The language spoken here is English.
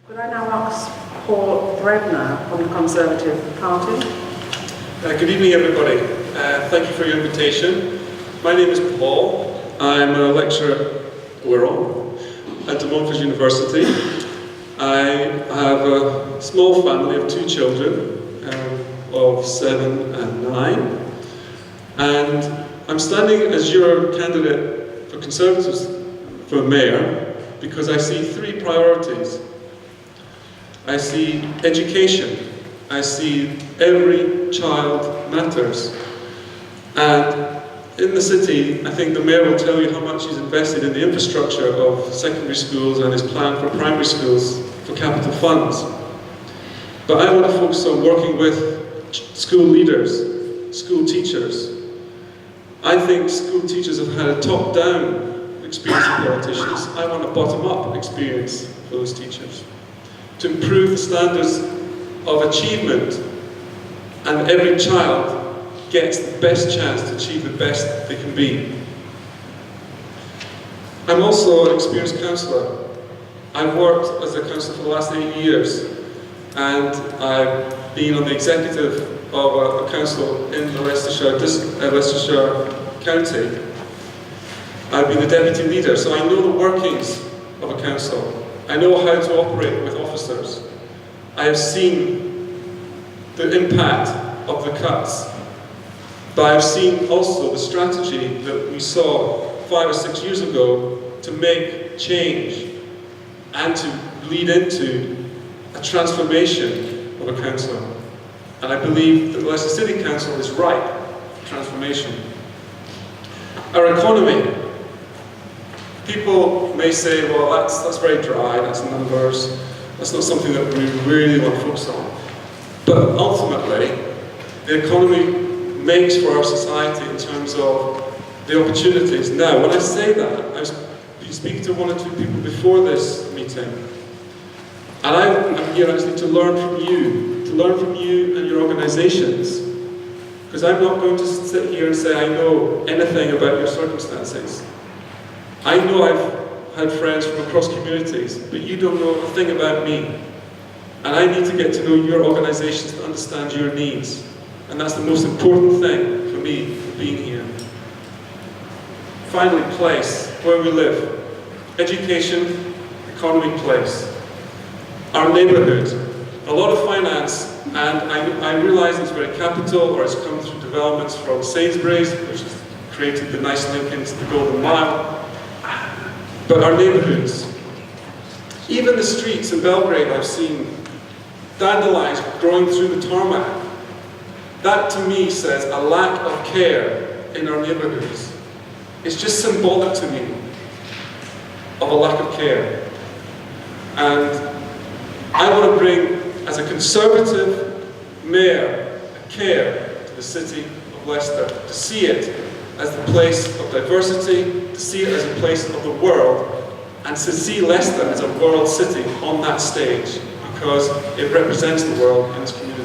Could I now ask Paul Brennan from the Conservative Party? Good evening, everybody. Thank you for your invitation. My name is Paul. I'm a lecturer at Montfort University. I have a small family of 2 children, of 7 and 9. And I'm standing as your candidate for Conservatives for mayor because I see 3 priorities. I see education. I see every child matters. And in the city, I think the mayor will tell you how much he's invested in the infrastructure of secondary schools and his plan for primary schools for capital funds. But I want to focus on working with school leaders, school teachers. I think school teachers have had a top-down experience of politicians. I want a bottom-up experience for those teachers, to improve the standards of achievement, and every child gets the best chance to achieve the best they can be. I'm also an experienced councillor. I've worked as a councillor for the last 8 years, and I've been on the executive of a council in the Leicestershire County. I've been the deputy leader, so I know the workings of a council. I know how to operate with officers. I have seen the impact of the cuts, but I've seen also the strategy that we saw 5 or 6 years ago to make change and to lead into a transformation of a council. And I believe that the Leicester City Council is ripe for transformation. Our economy. People may say, well, that's very dry, that's numbers, that's not something that we really want to focus on. But ultimately, the economy makes for our society in terms of the opportunities. Now, when I say that, I was speaking to 1 or 2 people before this meeting, and I'm here actually to learn from you and your organisations, because I'm not going to sit here and say I know anything about your circumstances. I know I've had friends from across communities, but you don't know a thing about me. And I need to get to know your organisations to understand your needs. And that's the most important thing for me, for being here. Finally, place, where we live. Education, economy, place. Our neighbourhood. A lot of finance, and I realise it's very capital, or it's come through developments from Sainsbury's, which has created the nice link into the Golden Mile. But our neighbourhoods, even the streets in Belgrade, I've seen dandelions growing through the tarmac. That to me says a lack of care in our neighbourhoods. It's just symbolic to me of a lack of care. And I want to bring, as a Conservative mayor, a care to the city of Leicester, to see it as the place of diversity, to see it as a place of the world, and to see Leicester as a world city on that stage, because it represents the world in its community.